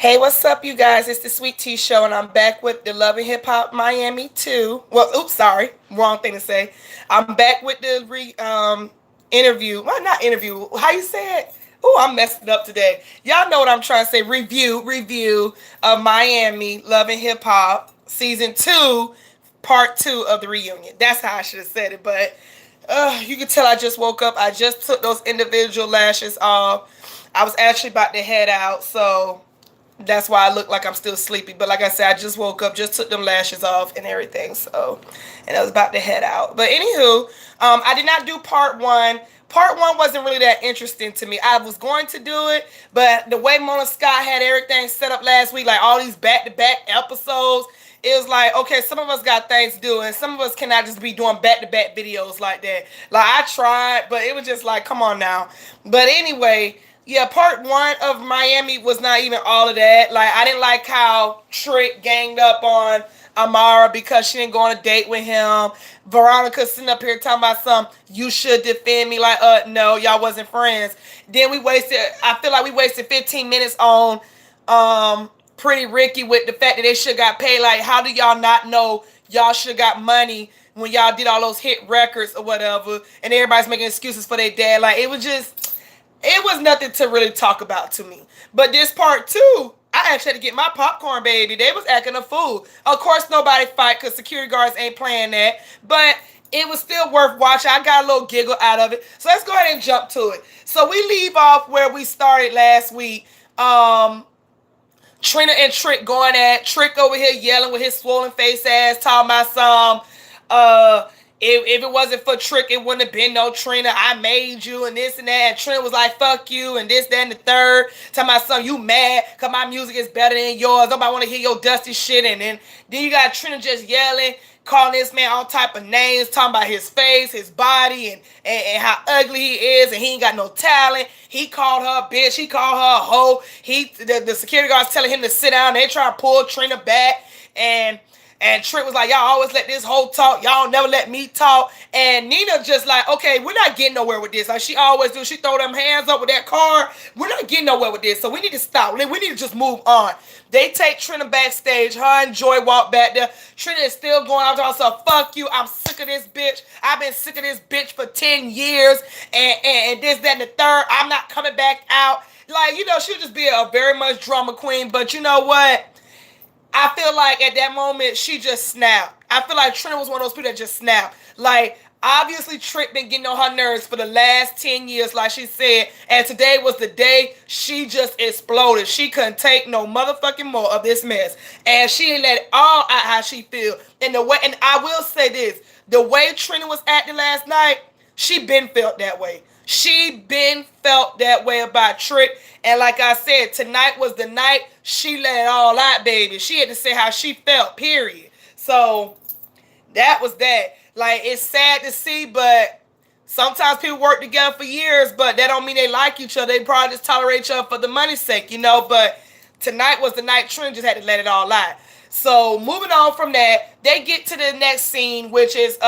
Hey, what's up, you guys? It's the Sweet Tea Show, and I'm back with the Love and Hip Hop Miami 2. Well, oops, sorry, wrong thing to say. I'm back with the interview. Well, not interview. How you say it? Oh, I'm messing up today. Y'all know what I'm trying to say. Review of Miami Love and Hip Hop Season 2, Part 2 of the reunion. That's how I should have said it, but you can tell I just woke up. I just took those individual lashes off. I was actually about to head out, so that's why I look like I'm still sleepy. But like I said, I just woke up, just took them lashes off and everything. So, and I was about to head out. But anywho, I did not do part one. Part one wasn't really that interesting to me. I was going to do it, but the way Mona Scott had everything set up last week, like all these back-to-back episodes, it was like, okay, some of us got things to do, and some of us cannot just be doing back-to-back videos like that. Like, I tried, but it was just like, come on now. But anyway, yeah, part one of Miami was not even all of that. Like, I didn't like how Trick ganged up on Amara because she didn't go on a date with him. Veronica sitting up here talking about you should defend me. Like, no, y'all wasn't friends. Then I feel like we wasted 15 minutes on Pretty Ricky with the fact that they should got paid. Like, how do y'all not know y'all should got money when y'all did all those hit records or whatever? And everybody's making excuses for their dad. Like, it was nothing to really talk about to me. But this part two, I actually had to get my popcorn, baby. They was acting a fool. Of course, nobody fight because security guards ain't playing that. But it was still worth watching. I got a little giggle out of it. So let's go ahead and jump to it. So we leave off where we started last week. Trina and Trick going at Trick over here yelling with his swollen face ass, talking about if it wasn't for Trick, it wouldn't have been no Trina. I made you and this and that. And Trina was like, fuck you and this, that, and the third. Talking about you mad because my music is better than yours. Nobody want to hear your dusty shit. And then you got Trina just yelling, calling this man all type of names, talking about his face, his body, and how ugly he is, and he ain't got no talent. He called her a bitch. He called her a hoe. The security guards telling him to sit down. They try to pull Trina back, and Trent was like, y'all always let this hoe talk. Y'all never let me talk. And Nina just like, okay, we're not getting nowhere with this. Like she always do. She throw them hands up with that car. We're not getting nowhere with this. So we need to stop. We need to just move on. They take Trina backstage. Her and Joy walk back there. Trina is still going out to herself. Fuck you. I'm sick of this bitch. I've been sick of this bitch for 10 years. And this, that, and the third. I'm not coming back out. Like, she'll just be a very much drama queen. But you know what? I feel like at that moment, she just snapped. I feel like Trina was one of those people that just snapped. Like, obviously, Trick been getting on her nerves for the last 10 years, like she said. And today was the day she just exploded. She couldn't take no motherfucking more of this mess. And she let it all out how she feel. And I will say this, the way Trina was acting last night, she been felt that way. She been felt that way about Trick. And like I said, tonight was the night she let it all out, baby. She had to say how she felt, period. So that was that. Like, it's sad to see, but sometimes people work together for years, but that don't mean they like each other. They probably just tolerate each other for the money's sake, But tonight was the night Trina just had to let it all out. So moving on from that, they get to the next scene, which is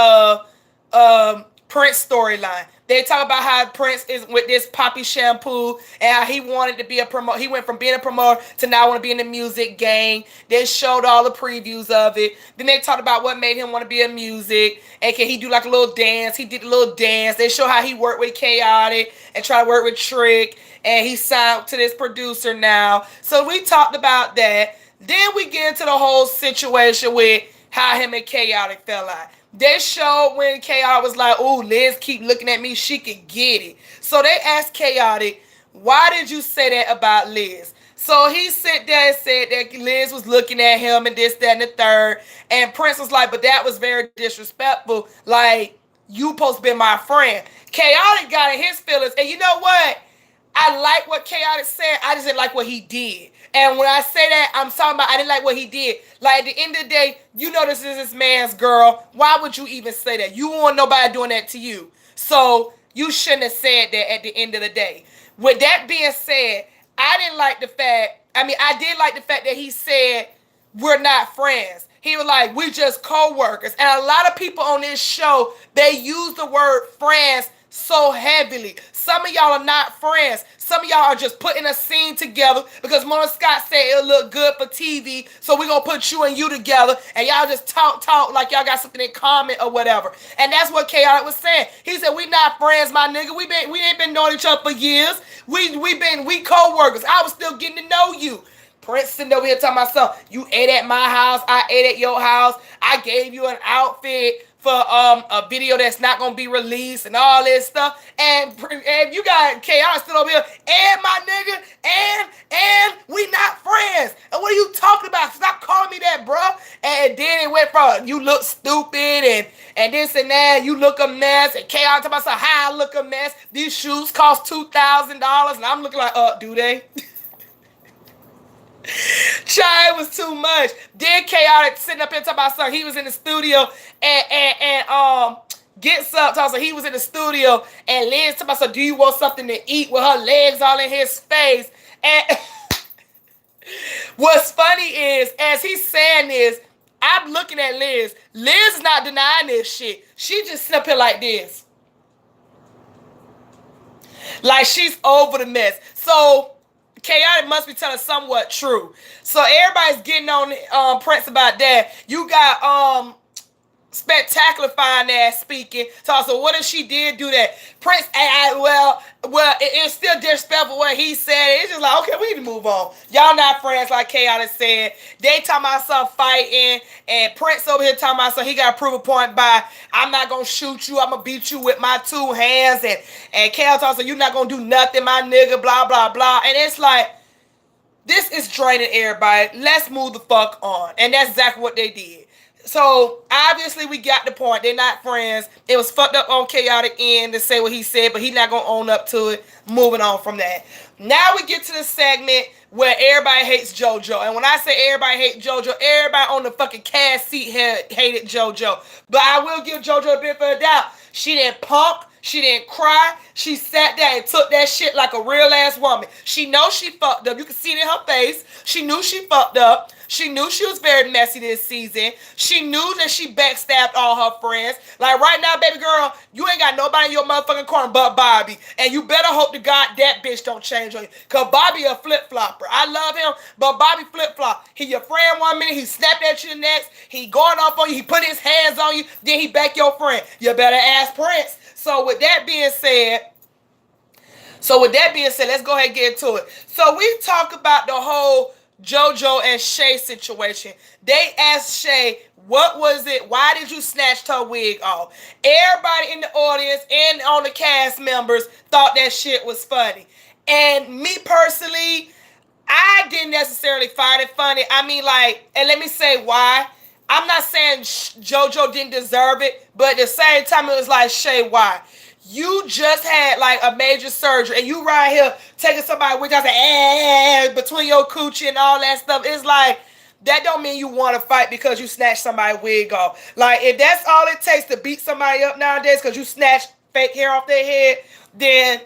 Prince storyline. They talk about how Prince is with this poppy shampoo and how he wanted to be a promoter. He went from being a promoter to now want to be in the music gang. They showed all the previews of it. Then they talked about what made him want to be in music. And can he do like a little dance? He did a little dance. They show how he worked with Chaotic and try to work with Trick. And he signed to this producer now. So we talked about that. Then we get into the whole situation with how him and Chaotic fell out. They showed when Chaotic was like, "Ooh, Liz keep looking at me, she could get it." So they asked Chaotic, "Why did you say that about Liz?" So he sat there and said that Liz was looking at him and this, that, and the third. And Prince was like, "But that was very disrespectful. Like, you supposed to be my friend." Chaotic got in his feelings. And you know what? I like what Chaotic said. I just didn't like what he did. And when I say that, I'm talking about I didn't like what he did. Like, at the end of the day, this is this man's girl. Why would you even say that? You want nobody doing that to you. So you shouldn't have said that at the end of the day. With that being said, I did like the fact that he said we're not friends. He was like, we just co-workers. And a lot of people on this show, they use the word friends so heavily. Some of y'all are not friends. Some of y'all are just putting a scene together because Mona Scott said it'll look good for TV, so we're gonna put you and you together, and y'all just talk like y'all got something in common or whatever. And that's what Chaotic was saying. He said we not friends, my nigga. We ain't been knowing each other for years. We co-workers. I was still getting to know you. Prince sitting over here talking about something. You ate at my house. I ate at your house. I gave you an outfit for a video that's not gonna be released and all this stuff. And you got Chaos still over here. And my nigga. And we not friends. And what are you talking about? Stop calling me that, bro. And then it went from you look stupid and this and that. You look a mess. And Chaos talking about how I look a mess. These shoes cost $2,000. And I'm looking like, do they? Child, it was too much. Then Chaotic sitting up here talking about something. He was in the studio and gets up talking. So he was in the studio and Liz talking about, so do you want something to eat with her legs all in his face? And what's funny is, as he's saying this, I'm looking at Liz. Liz is not denying this shit. She just sit up here like this. Like she's over the mess. So Chaotic must be telling somewhat true. So everybody's getting on Prince about that. You got Spectacular fine ass speaking. So what if she did do that? Prince, well, it's still disrespectful what he said. It's just like, okay, we need to move on. Y'all not friends like Chaotic said. They talking about some fighting, and Prince over here talking about something. He got to prove a point by, I'm not going to shoot you. I'm going to beat you with my two hands. And Chaotic talking, so you're not going to do nothing, my nigga, blah, blah, blah. And it's like, this is draining everybody. Let's move the fuck on. And that's exactly what they did. So obviously we got the point. They're not friends. It was fucked up on Chaotic end to say what he said, but he's not gonna own up to it. Moving on from that. Now we get to the segment where everybody hates JoJo. And when I say everybody hates JoJo, everybody on the fucking cast seat hated JoJo. But I will give JoJo a bit of a doubt. She didn't pump. She didn't cry. She sat there and took that shit like a real ass woman. She knows she fucked up. You can see it in her face. She knew she fucked up. She knew she was very messy this season. She knew that she backstabbed all her friends. Like right now, baby girl, you ain't got nobody in your motherfucking corner but Bobby. And you better hope to God that bitch don't change on you. Because Bobby a flip-flopper. I love him, but Bobby flip-flop. He your friend one minute, he snapped at you next. He going off on you. He put his hands on you. Then he back your friend. You better ask Prince. So with that being said, let's go ahead and get into it. So we talk about the whole JoJo and Shay situation. They asked Shay, what was it? Why did you snatch her wig off? Everybody in the audience and on the cast members thought that shit was funny. And me personally, I didn't necessarily find it funny. I mean, like, and let me say why. I'm not saying JoJo didn't deserve it, but at the same time, it was like, Shay, why? You just had like a major surgery and you right here taking somebody with us between your coochie and all that stuff. It's like, that don't mean you want to fight because you snatched somebody's wig off. Like, if that's all it takes to beat somebody up nowadays because you snatched fake hair off their head, then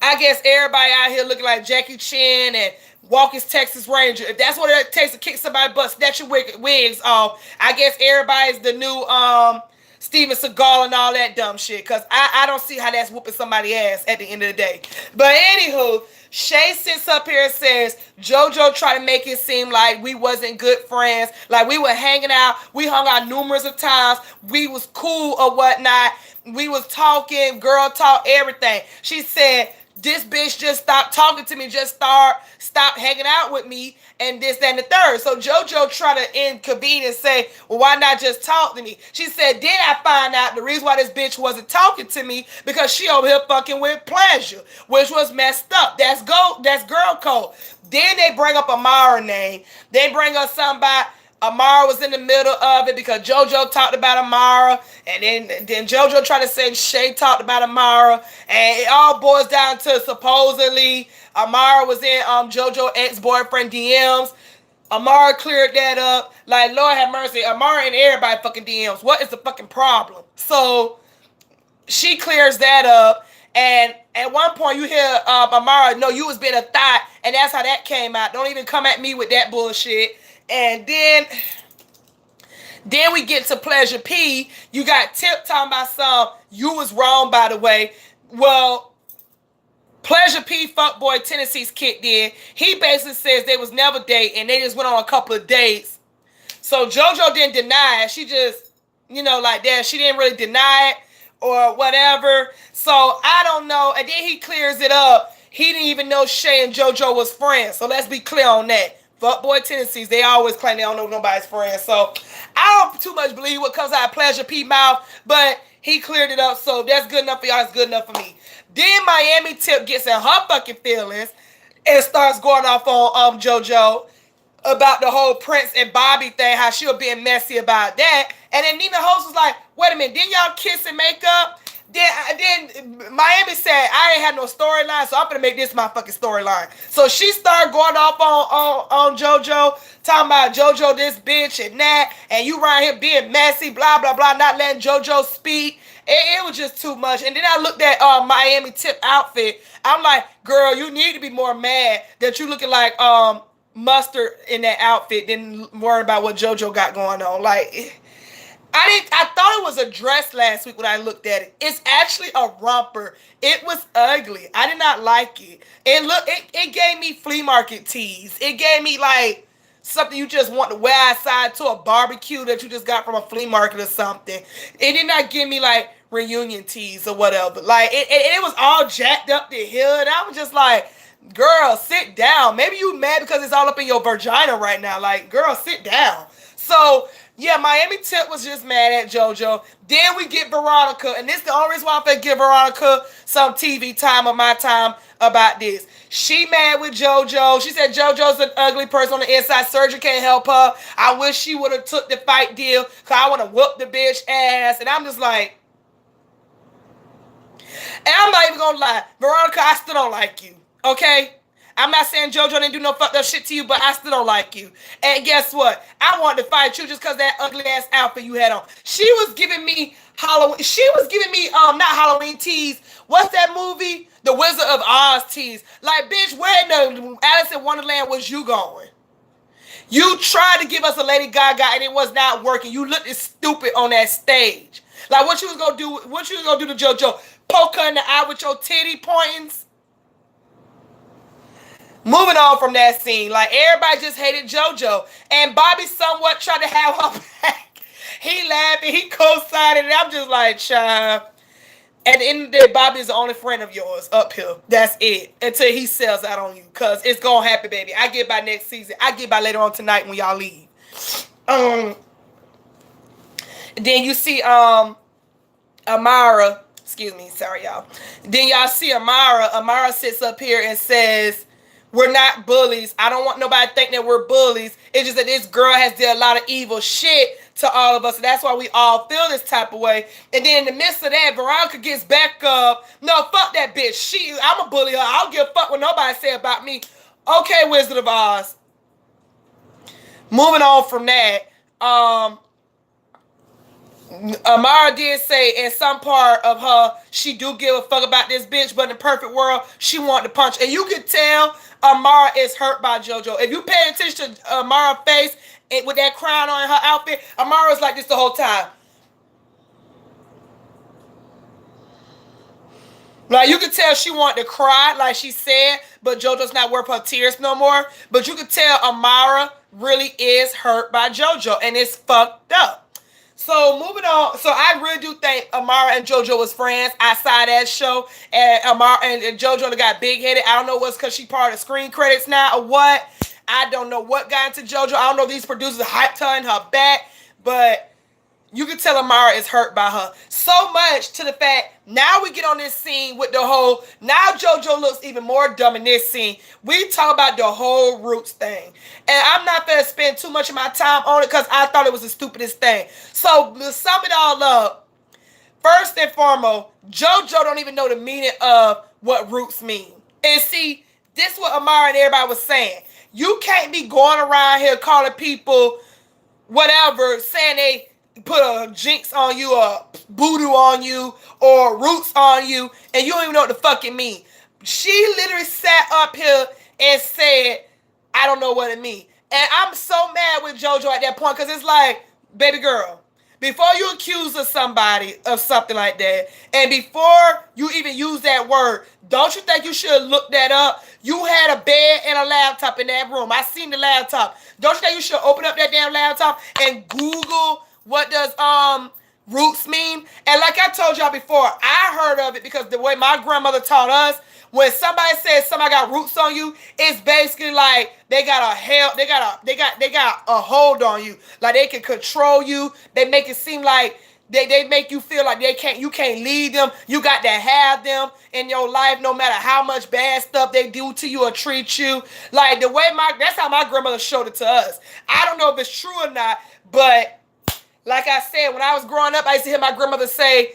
I guess everybody out here looking like Jackie Chan and Walker's Texas Ranger. If that's what it takes to kick somebody's butt, snatch your wigs off, I guess everybody's the new Steven Seagal and all that dumb shit. Because I don't see how that's whooping somebody's ass at the end of the day. But anywho, Shay sits up here and says, JoJo tried to make it seem like we wasn't good friends. Like we were hanging out. We hung out numerous of times. We was cool or whatnot. We was talking, girl talk, everything. She said, this bitch just stopped talking to me, just stop hanging out with me, and this, that, and the third. So JoJo tried to intervene and say, well, why not just talk to me? She said, then I find out the reason why this bitch wasn't talking to me because she over here fucking with Pleasure, which was messed up. That's girl code. Then they bring up Amara name. They bring up somebody. Amara was in the middle of it because JoJo talked about Amara, and then JoJo tried to say Shay talked about Amara, and it all boils down to supposedly Amara was in JoJo ex-boyfriend DMs. Amara cleared that up. Like, Lord have mercy, Amara and everybody fucking DMs. What is the fucking problem? So she clears that up, and at one point you hear Amara, no, you was being a thought, and that's how that came out. Don't even come at me with that bullshit. And then Then we get to Pleasure P. You got Tip talking about some, you was wrong, by the way. Well, Pleasure P, Fuckboy Tennessee's kicked in. He basically says they was never dating. They just went on a couple of dates. So JoJo didn't deny it. She just, like that. She didn't really deny it or whatever. So I don't know. And then he clears it up. He didn't even know Shay and JoJo was friends. So let's be clear on that. Fuckboy Tennessees, they always claim they don't know nobody's friends. So I don't too much believe what comes out of Pleasure P mouth, but he cleared it up. So that's good enough for y'all. It's good enough for me. Then Miami Tip gets in her fucking feelings and starts going off on JoJo about the whole Prince and Bobby thing, how she was being messy about that. And then Nina Host was like, wait a minute, didn't y'all kiss and make up? Then Miami said, I ain't had no storyline, so I'm gonna make this my fucking storyline. So she started going off on JoJo, talking about JoJo this bitch and that, and you around here being messy, blah, blah, blah, not letting JoJo speak. It was just too much. And then I looked at Miami Tip outfit. I'm like, girl, you need to be more mad that you looking like Mustard in that outfit than worrying about what JoJo got going on. Like, I thought it was a dress last week when I looked at it. It's actually a romper. It was ugly. I did not like it. It gave me flea market tees. It gave me like something you just want to wear outside to a barbecue that you just got from a flea market or something. It did not give me like reunion tees or whatever. Like it was all jacked up the hill, and I was just like, girl, sit down. Maybe you mad because it's all up in your vagina right now. Like, girl, sit down. So yeah, Miami Tip was just mad at JoJo. Then we get Veronica, and this is the only reason why I'm gonna give Veronica some TV time of my time about this. She mad with JoJo. She said JoJo's an ugly person on the inside. Surgery can't help her. I wish she would have took the fight deal because I want to whoop the bitch ass. And I'm just like, and I'm not even gonna lie, Veronica, I still don't like you. Okay? I'm not saying JoJo didn't do no fucked up shit to you, but I still don't like you. And guess what? I wanted to fight you just because that ugly ass outfit you had on. She was giving me Halloween. She was giving me not Halloween tees. What's that movie? The Wizard of Oz tees. Like, bitch, where in the Alice in Wonderland was you going? You tried to give us a Lady Gaga and it was not working. You looked stupid on that stage. Like, what you was gonna do? What you was gonna do to JoJo? Poke her in the eye with your titty pointings? Moving on from that scene, like everybody just hated JoJo, and Bobby somewhat tried to have her back. He laughed and he co-signed it, and I'm just like, child. At the end of the day, Bobby is the only friend of yours up here. That's it. Until he sells out on you, cause it's gonna happen, baby. I get by next season. I get by later on tonight when y'all leave. Then you see Amara. Excuse me, sorry y'all. Then y'all see Amara. Amara sits up here and says, we're not bullies. I don't want nobody to think that we're bullies. It's just that this girl has did a lot of evil shit to all of us. And that's why we all feel this type of way. And then in the midst of that, Veronica gets back up. No, fuck that bitch. I'm a bully her. I don't give a fuck what nobody say about me. Okay, Wizard of Oz. Moving on from that, Amara did say in some part of her, she do give a fuck about this bitch, but in the perfect world, she wanted to punch. And you could tell Amara is hurt by JoJo. If you pay attention to Amara's face with that crown on her outfit, Amara was like this the whole time. Like, you could tell she wanted to cry, like she said, but JoJo's not worth her tears no more. But you could tell Amara really is hurt by JoJo, and it's fucked up. So moving on, so I really do think Amara and JoJo was friends outside that show, and Amara and JoJo got big headed. I don't know what's because she part of screen credits now or what. I don't know what got into JoJo. I don't know if these producers hyped her in her back, but you can tell Amara is hurt by her. So much to the fact, now we get on this scene with the whole, now JoJo looks even more dumb in this scene. We talk about the whole Roots thing. And I'm not going to spend too much of my time on it because I thought it was the stupidest thing. So to sum it all up, first and foremost, JoJo don't even know the meaning of what Roots mean. And see, this is what Amara and everybody was saying. You can't be going around here calling people whatever, saying they put a jinx on you or voodoo on you or roots on you and you don't even know what the fuck it mean. She literally sat up here and said, I don't know what it means. And I'm so mad with JoJo at that point because it's like, baby girl, before you accuse of somebody of something like that, and before you even use that word, don't you think you should look that up? You had a bed and a laptop in that room. I seen the laptop. Don't you think you should open up that damn laptop and Google what does roots mean? And like I told y'all before, I heard of it because the way my grandmother taught us, when somebody says somebody got roots on you, it's basically like they got a hold on you. Like they can control you. They make it seem like they make you feel like you can't lead them. You got to have them in your life no matter how much bad stuff they do to you or treat you. Like the way that's how my grandmother showed it to us. I don't know if it's true or not, but like I said, when I was growing up, I used to hear my grandmother say,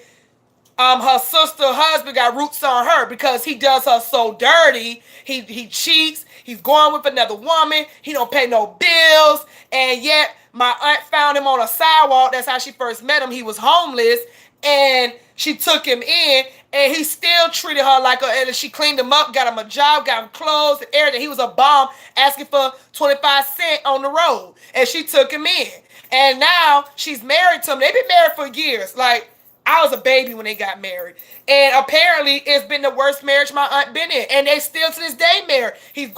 her sister husband got roots on her because he does her so dirty. He cheats. He's going with another woman. He don't pay no bills. And yet my aunt found him on a sidewalk. That's how she first met him. He was homeless. And she took him in. And he still treated her like and she cleaned him up, got him a job, got him clothes and everything. He was a bum asking for 25 cents on the road. And she took him in. And now she's married to him. They've been married for years. Like, I was a baby when they got married. And apparently it's been the worst marriage my aunt been in. And they still to this day married. He's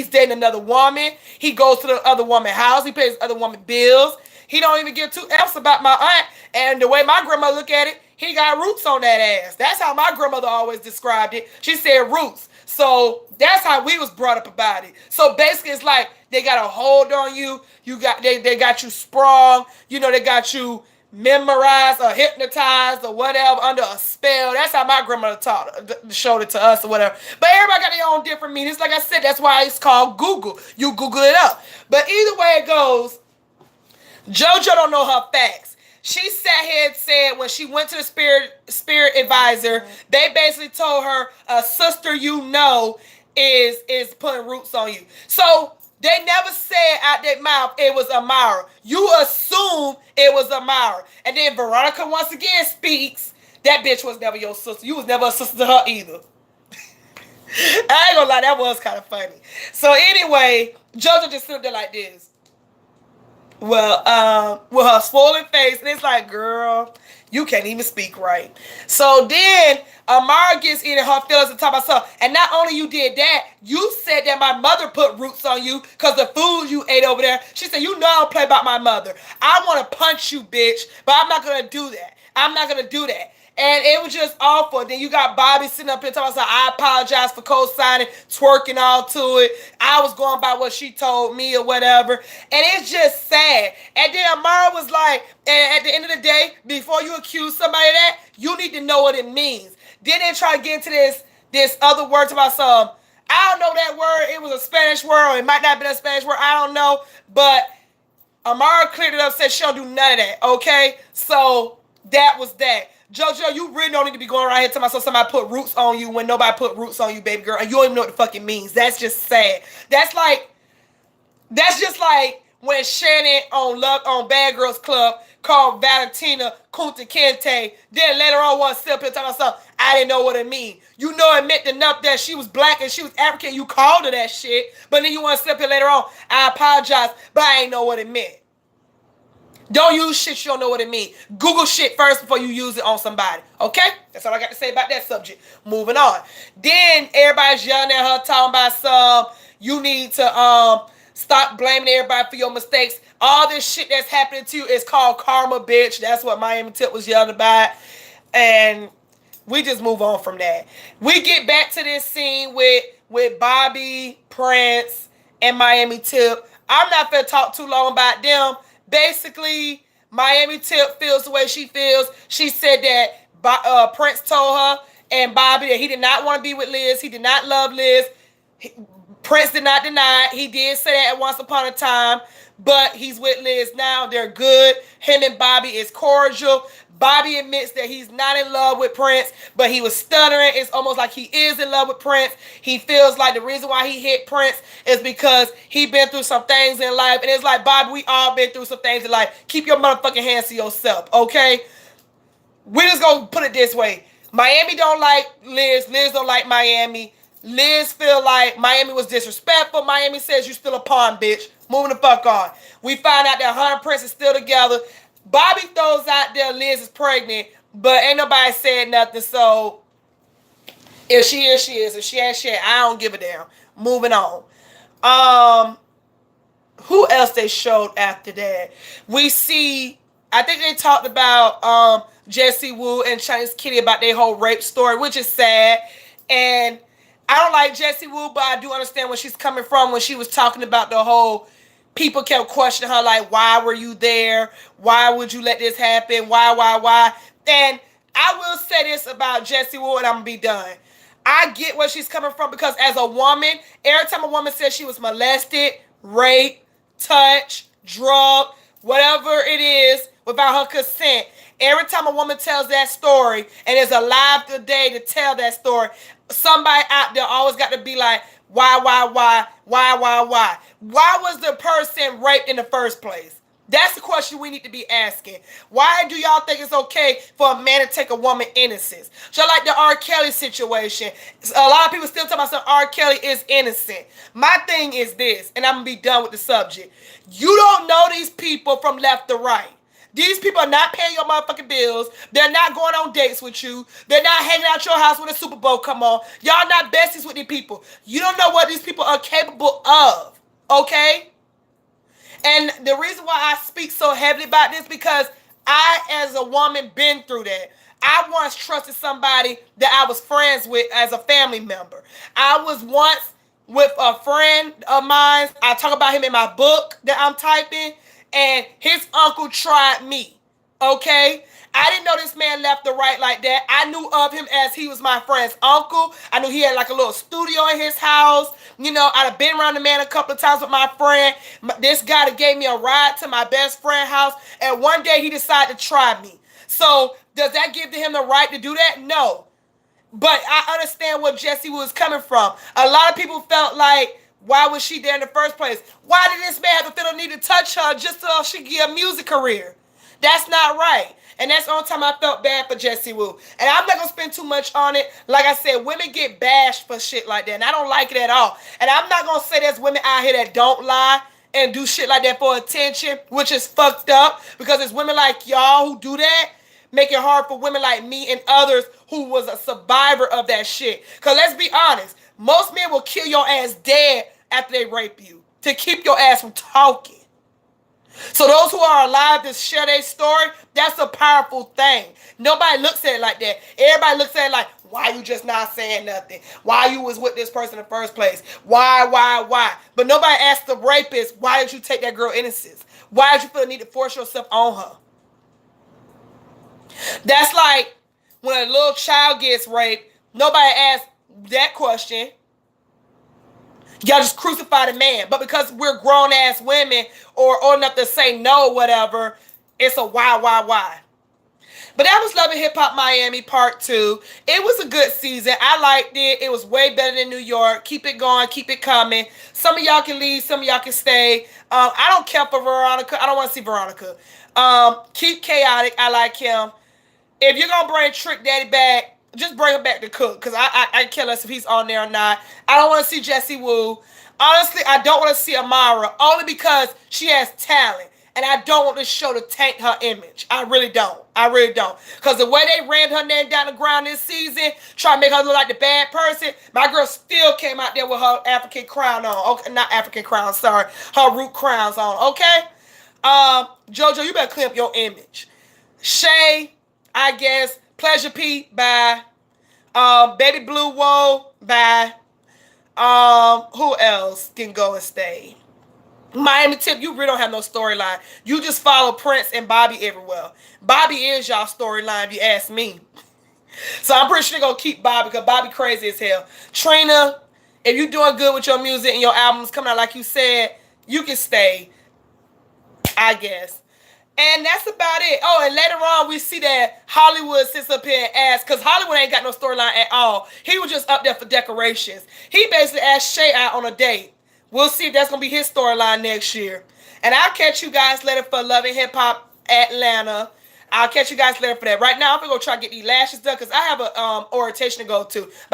dating another woman. He goes to the other woman's house. He pays the other woman bills. He don't even give two F's about my aunt. And the way my grandma look at it, he got roots on that ass. That's how my grandmother always described it. She said roots. So that's how we was brought up about it. So basically it's like they got a hold on you. They got you sprung. You know, they got you memorized or hypnotized or whatever under a spell. That's how my grandmother showed it to us or whatever. But everybody got their own different meanings. Like I said, that's why it's called Google. You Google it up. But either way it goes, JoJo don't know her facts. She sat here and said when she went to the spirit advisor, they basically told her a sister you know is putting roots on you. So they never said out their mouth it was Amara. You assume it was Amara. And then Veronica once again speaks. That bitch was never your sister. You was never a sister to her either. I ain't gonna lie, that was kind of funny. So anyway, JoJo just stood there like this. Well, with her swollen face, and it's like, girl, you can't even speak right. So then Amara gets in her feelings and talk about stuff. And not only you did that, you said that my mother put roots on you because the food you ate over there. She said, you know I don't play about my mother. I want to punch you, bitch, but I'm not going to do that. I'm not going to do that. And it was just awful. Then you got Bobby sitting up here talking about, I apologize for co-signing, twerking all to it. I was going by what she told me or whatever. And it's just sad. And then Amara was like, and at the end of the day, before you accuse somebody of that, you need to know what it means. Then they try to get into this other word about some, I don't know that word. It was a Spanish word or it might not have been a Spanish word. I don't know. But Amara cleared it up, said she don't do none of that. Okay? So that was that. JoJo, you really don't need to be going around here telling myself somebody put roots on you when nobody put roots on you, baby girl, and you don't even know what the fuck it means. That's just sad. That's just like when Shannon on Bad Girls Club called Valentina Kunta Kinte. Then later on one sit up here telling myself, I didn't know what it mean. You know it meant enough that she was black and she was African. You called her that shit, but then you want to sit up here later on, I apologize, but I ain't know what it meant. Don't use shit you don't know what it means. Google shit first before you use it on somebody. Okay? That's all I got to say about that subject. Moving on. Then everybody's yelling at her, talking about you need to stop blaming everybody for your mistakes. All this shit that's happening to you is called karma, bitch. That's what Miami Tip was yelling about. And we just move on from that. We get back to this scene with Bobby, Prince, and Miami Tip. I'm not going to talk too long about them. Basically, Miami Tip feels the way she feels. She said that Prince told her and Bobby that he did not want to be with Liz. He did not love Liz. Prince did not deny it. He did say that at once upon a time, but he's with Liz now. They're good. Him and Bobby is cordial. Bobby admits that he's not in love with Prince, but he was stuttering. It's almost like he is in love with Prince. He feels like the reason why he hit Prince is because he been through some things in life. And it's like, Bobby, we all been through some things in life. Keep your motherfucking hands to yourself, okay? We just gonna put it this way. Miami don't like Liz. Liz don't like Miami. Liz feel like Miami was disrespectful. Miami says you still a pawn, bitch. Moving the fuck on. We find out that her and Prince is still together. Bobby throws out there Liz is pregnant, but ain't nobody said nothing. So if she is, she is. If she ain't, she ain't. I don't give a damn. Moving on. Who else they showed after that? We see, I think they talked about Jessie Woo and Chinese Kitty about their whole rape story, which is sad. And I don't like Jessie Woo, but I do understand where she's coming from when she was talking about the whole, people kept questioning her like, why were you there? Why would you let this happen? Why? And I will say this about Jessie Woo, and I'm going to be done. I get where she's coming from, because as a woman, every time a woman says she was molested, raped, touched, drugged, whatever it is, without her consent, every time a woman tells that story and is alive today to tell that story, somebody out there always got to be like, why? Why was the person raped in the first place? That's the question we need to be asking. Why do y'all think it's okay for a man to take a woman's innocence? Just like the R. Kelly situation. A lot of people still talking about R. Kelly is innocent. My thing is this, and I'm going to be done with the subject. You don't know these people from left to right. These people are not paying your motherfucking bills. They're not going on dates with you. They're not hanging out your house when the Super Bowl come on. Y'all not besties with these people. You don't know what these people are capable of. Okay? And the reason why I speak so heavily about this, because I, as a woman, been through that. I once trusted somebody that I was friends with as a family member. I was once with a friend of mine. I talk about him in my book that I'm typing. And his uncle tried me. Okay? I didn't know this man left or right like that. I knew of him as he was my friend's uncle. I knew he had like a little studio in his house. You know, I'd have been around the man a couple of times with my friend. This guy that gave me a ride to my best friend's house. And one day he decided to try me. So does that give him the right to do that? No. But I understand where Jessie was coming from. A lot of people felt like, why was she there in the first place? Why did this man have to feel the need to touch her just so she could get a music career? That's not right. And that's the only time I felt bad for Jessie Woo. And I'm not going to spend too much on it. Like I said, women get bashed for shit like that. And I don't like it at all. And I'm not going to say there's women out here that don't lie and do shit like that for attention, which is fucked up. Because it's women like y'all who do that, make it hard for women like me and others who was a survivor of that shit. Because let's be honest, most men will kill your ass dead after they rape you to keep your ass from talking. So those who are alive to share their story, that's a powerful thing. Nobody looks at it like that. Everybody looks at it like, why you just not saying nothing? Why you was with this person in the first place? Why? But nobody asked the rapist, why did you take that girl innocence? Why did you feel the need to force yourself on her? That's like when a little child gets raped, nobody asks that question. Y'all just crucify the man. But because we're grown-ass women or old enough to say no or whatever, it's a why. But that was Love and Hip Hop Miami Part 2. It was a good season. I liked it. It was way better than New York. Keep it going. Keep it coming. Some of y'all can leave. Some of y'all can stay. I don't care for Veronica. I don't want to see Veronica. Keep Chaotic. I like him. If you're going to bring Trick Daddy back, just bring him back to cook, because I care less if he's on there or not. I don't want to see Jessie Woo. Honestly, I don't want to see Amara, only because she has talent. And I don't want this show to taint her image. I really don't. Because the way they ran her name down the ground this season, trying to make her look like the bad person, my girl still came out there with her African crown on. Okay, not African crown, sorry. Her root crowns on, okay? JoJo, you better clean up your image. Shay, I guess. Pleasure P, bye. Baby Blue Whoa, bye. Who else can go and stay? Miami Tip, you really don't have no storyline. You just follow Prince and Bobby everywhere. Bobby is y'all storyline, if you ask me. So I'm pretty sure they're going to keep Bobby, because Bobby crazy as hell. Trina, if you're doing good with your music and your albums coming out like you said, you can stay, I guess. And that's about it. Oh, and later on, we see that Hollywood sits up here and asks, because Hollywood ain't got no storyline at all. He was just up there for decorations. He basically asked Shay out on a date. We'll see if that's going to be his storyline next year. And I'll catch you guys later for Love and Hip Hop Atlanta. I'll catch you guys later for that. Right now, I'm going to go try to get these lashes done, because I have a orientation to go to.